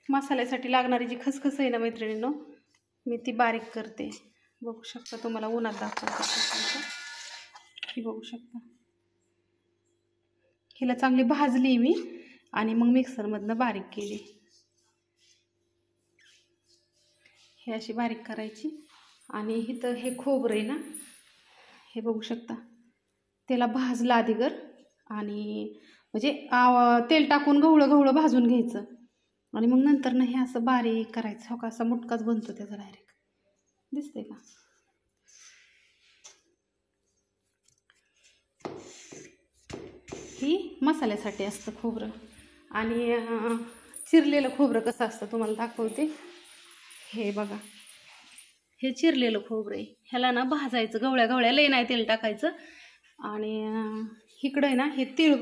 मसाल्यासाठी लागणारी जी खसखस आहे ना मैत्रिणींनो, मी ती बारीक करते. बघू शकता, तुम्हाला उन्हात दाखवते. ही बघू शकता, हिला चांगली भाजली मी आणि मग मिक्सरमधनं बारीक केली. हे अशी बारीक करायची. आणि इथं हे खोबरं आहे ना, हे बघू शकता, त्याला भाजलं आधीगर आणि म्हणजे तेल टाकून गवळं गवळं भाजून घ्यायचं आणि मग नंतर ना हे असं बारीक करायचं. हो का, असा मुटकाच बनतो त्याचा डायरेक्ट. दिसतंय का? ही मसाल्यासाठी असतं खोबरं. आणि चिरलेलं खोबरं कसं असतं तुम्हाला दाखवते. हे बघा, हे चिरलेलं खोबरं आहे. ह्याला ना भाजायचं गवळ्या गवळ्या, लय नाही तेल टाकायचं. आणि इकडं आहे ना हे तीळ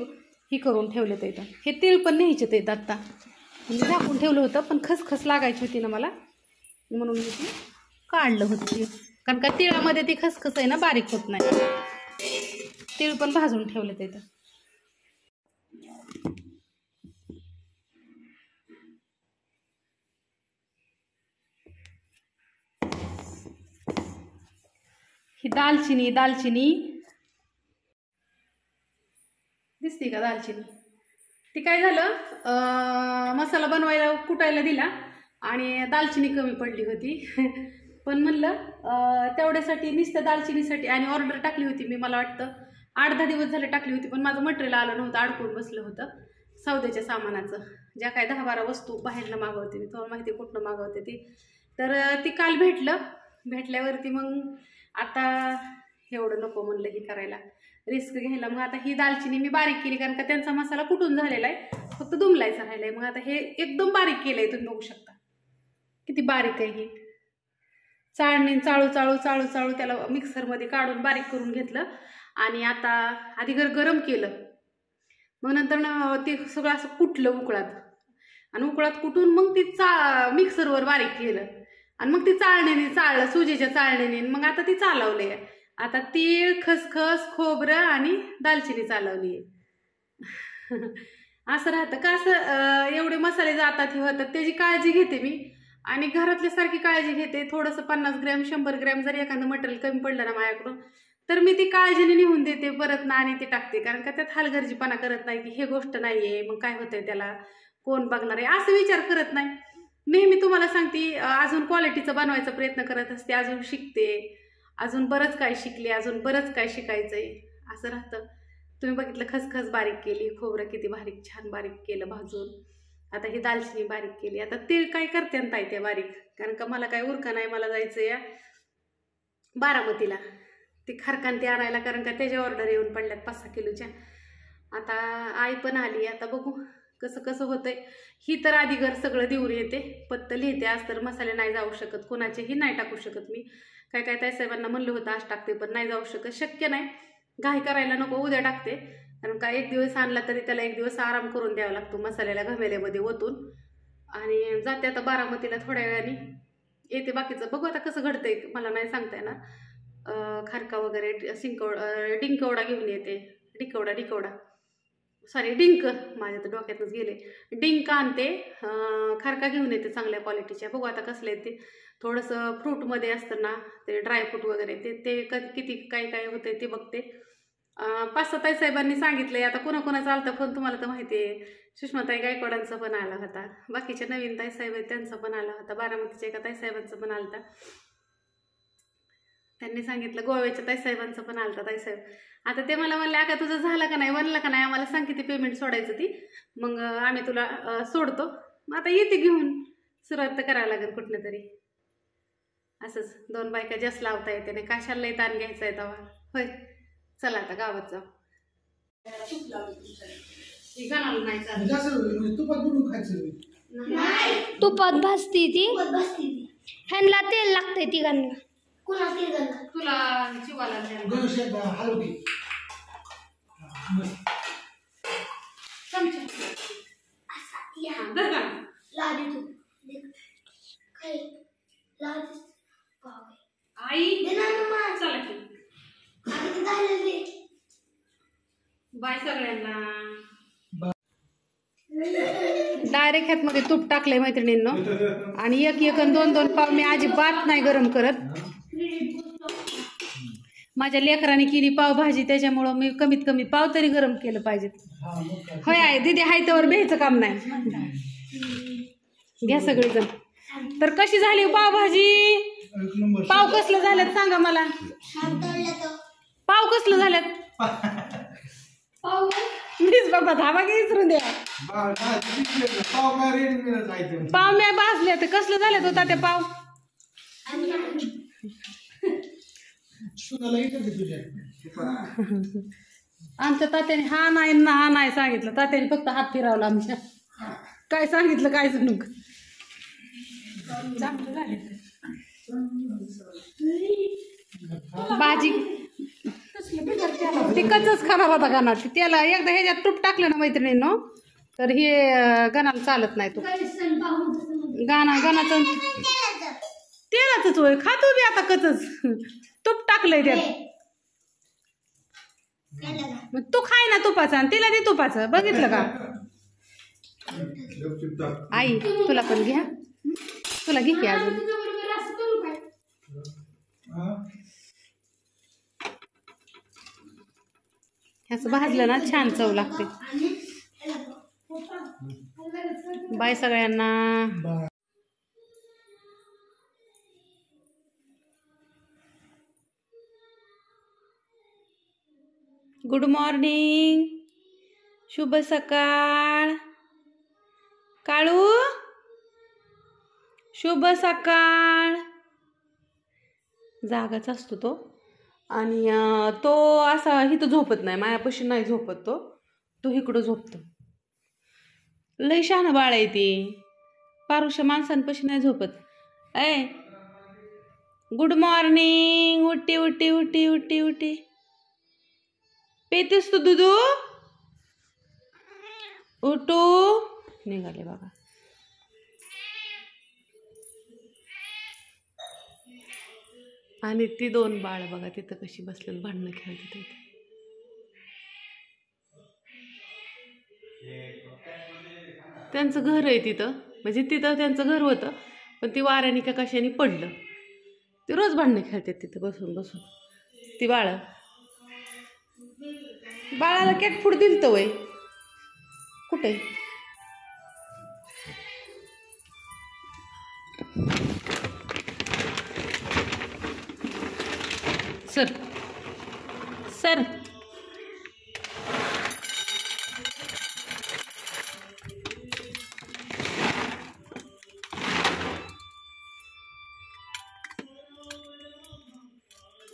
ही करून ठेवले तर इथं. हे तीळ पण न्यायचे ते आत्ता, म्हणजे झाकून ठेवलं होतं, पण खसखस लागायची होती ना मला, म्हणून मी ती काढलं होतं तीळ. कारण का तिळामध्ये ती खसखस आहे ना बारीक होत नाही. तीळ पण भाजून ठेवले तर इथं. ही दालचिनी दिसते का? दालचिनी ती काय झालं, मसाला बनवायला कुटायला दिला आणि दालचिनी कमी पडली होती. पण म्हणलं तेवढ्यासाठी नुसत्या दालचिनीसाठी, आणि ऑर्डर टाकली होती मी, मला वाटतं 8-10 दिवस झाले टाकली होती, पण माझं मटेरियल आलं नव्हतं, अडकून बसलं होतं सौद्याच्या सामानाचं. ज्या काय 10-12 वस्तू बाहेरनं मागवते मी, तुम्हाला माहिती कुठनं मागवते ती. तर ती काल भेटल्यावरती मग आता एवढं नको म्हणलं ही करायला, रिस्क घ्यायला. मग आता ही दालचिनी मी बारीक केली, कारण का त्यांचा मसाला कुटून झालेला आहे, फक्त दुमलायचा राहिला आहे. मग आता हे एकदम बारीक केलं आहे, तुम्ही बघू शकता किती बारीक आहे. ही चाळणी चाळू त्याला मिक्सरमध्ये काढून बारीक करून घेतलं. आणि आता आधी गरम केलं, मग नंतर ते सगळं असं कुटलं उकळात, आणि उकळात कुटून मग ती मिक्सरवर बारीक केलं, आणि मग ती चाळलं सुजीच्या चाळणीने. मग आता ती चालवली आहे. आता तीळ, खसखस, खोबरं आणि दालचिनी चालवली आहे. असं राहतं का? असं एवढे मसाले जातात हे होतात, त्याची काळजी घेते मी. आणि घरातल्या सारखी काळजी घेते. थोडंसं 50 ग्रॅम 100 ग्रॅम जर एखादं मटेरियल कमी पडलं ना माझ्याकडून, तर मी ती काळजीने निघून देते परत ना, आणि ते टाकते. कारण का त्यात हलगर्जीपणा करत नाही की हे गोष्ट नाही आहे, मग काय होतंय त्याला, कोण बघणार आहे, असं विचार करत नाही. नेहमी तुम्हाला सांगते, अजून क्वालिटीचं बनवायचा प्रयत्न करत असते, अजून शिकते, अजून बरंच काय शिकले, अजून बरंच काय शिकायचंय, असं राहतं. तुम्ही बघितलं खसखस बारीक केली, खोबरं किती बारीक छान बारीक केलं भाजून. आता ही दालचिनी बारीक केली. आता तीळ काय करते ना ताई ते बारीक, कारण का मला काय उरका नाही, मला जायचं या बारामतीला ते खारकान ते आणायला, कारण का त्याच्या ऑर्डर येऊन पडल्यात 5-6 किलोच्या. आता आई पण आली, आता बघू कसं होतंय. ही तर आधी घर सगळं देऊन येते, पत्त लिहिते. आज तर मसाले नाही जाऊ शकत, कोणाचेही नाही टाकू शकत मी. काय ताईसाहेबांना म्हणलं होतं आज टाकते, पण नाही जाऊ शकत, शक्य नाही. घाई करायला नको, उद्या टाकते. कारण का 1 दिवस आणला तरी त्याला 1 दिवस आराम करून द्यावा लागतो मसाल्याला घमेल्यामध्ये ओतून. आणि जाते आता बारामतीला थोड्या वेळाने, येते. बाकीचं बघू आता कसं घडतंय, मला नाही सांगता येणार. खारका वगैरे डिंकवडा घेऊन येते. डिंकवडा सॉरी डिंक, माझ्या तर डोक्यातच गेले. डिंक आणते, खारका घेऊन येते चांगल्या क्वालिटीच्या. बघू आता कसले येते. थोडंसं फ्रूटमध्ये असतं ना ते ड्रायफ्रूट वगैरे, ते किती काय होतंय ते बघते. 5-6 ताईसाहेबांनी सांगितलंय. आता कोणाकोणाचा आलता फोन तुम्हाला तर माहिती आहे. सुषमाताई गायकवाडांचा पण आला होता, बाकीचे नवीन ताईसाहेब आहेत त्यांचा पण आला होता, बारामतीच्या एका ताईसाहेबांचा पण आलता. त्यांनी सांगितलं गोव्याच्या ताईसाहेबांचं पण आलता ताईसाहेब. आता ते मला म्हणले, का तुझं झालं का नाही, बनलं का नाही, आम्हाला सांग किती पेमेंट सोडायचं ती, मग आम्ही तुला सोडतो. मग आता येते घेऊन, सुरुवात तर करायला लागेल कुठनं तरी. असंच 2 बायका जास्त लावता येते नाही, कशाला ताण घ्यायचा आहे तेव्हा. होय, चला आता गावात जाऊ. तुपात भाजती ती, ह्यांना तेल लागतंय तिघांना. तुला जीवाला आई चला की बाय सगळ्यांना. डायरेक्ट ह्यातमध्ये तूप टाकलंय मैत्रिणींनो. आणि एक एक आणि 2 2 पाव मी अजिबात नाही गरम करत. माझ्या लेकराने केली पावभाजी, त्याच्यामुळं मी कमीत कमी पाव तरी गरम केलं पाहिजे. होय आहे दीदी, हाय त्यावर भ्यायचं काम नाही. घ्या सगळेजण. तर कशी झाली पावभाजी? पाव कसलं झाल्यात सांगा मला. पाव कसलं झाल्यात? प्लीज बाबा धाबा घे विसरून द्या. पाव मी भाजले तर कसलं झाल्यात होता ते पाव? आमच्या तात्याने हा नाही सांगितलं. तात्याने फक्त हात फिरवला आमच्या. काय सांगितलं काय जणू भाजी ते कच्चच खाणार होता गणा. त्याला एकदा ह्याच्यात तूप टाकलं ना मैत्रिणींनो, तर हे गणाला चालत नाही. तूप गणाचं तेलाच होय. खातो बी आता कच्चच. तूप टाकलंय त्यात. मग तू खाय ना तुपाचा आणि तिला दे तुपाचं. बघितलं का आई? तुला पण घ्या. तुला घे की अजून. ह्याचं भाजलं ना छान चव लागते. बाय सगळ्यांना. गुड मॉर्निंग, शुभ सकाळ. काळू शुभ सकाळ. जागाच असतो तो. आणि तो असा इथं झोपत नाही, मायापाशी नाही झोपत तो इकडं झोपतो. लय शहाणं बाळ आहे ती. पारुष्या माणसांपाशी नाही झोपत. ऐ गुड मॉर्निंग. उठी उठी उठी उठी उठी. पेतेस तू दुधू? उठू. निघाले बघा. आणि ती 2 बाळ बघा तिथं कशी बसलेली भांडणं खेळत तिथे. त्यांचं घर आहे तिथं, म्हणजे तिथं त्यांचं घर होतं, पण ती वाऱ्याने का कशाने पडलं. ते रोज भांडणं खेळतात तिथं बसून बसून. ती बाळ. बाळाला कॅटफूड दिलतं वय. कुठे? Sir sir.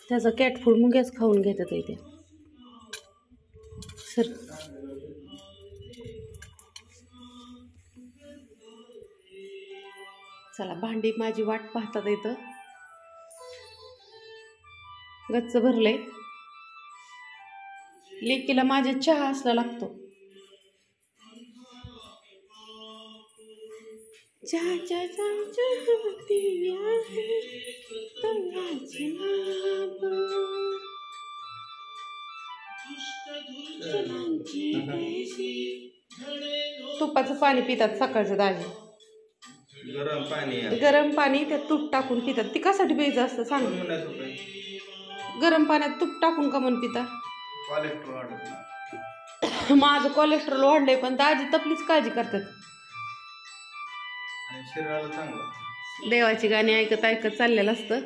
त्याचा कॅट फूड मुंग्याच खाऊन घेतात इथे. सर चला, भांडी माझी वाट पाहतात इथं. गच्च भरले. लेकीला माझ्या चहा असला लागतो. चहा चहा चहाती आहे तवाची नाब. तुपाचं पाणी पितात सकाळचं दाजी. गरम पाणी त्यात तूप टाकून पितात. ती कशासाठी प्यायचं असतं सांग? गरम पाण्यात तूप टाकून का म्हणून पिता? माझं कोलेस्ट्रॉल वाढलंय, पण दाजी तपलीच काळजी करतात. देवाची गाणी ऐकत ऐकत चाललेलं असतं.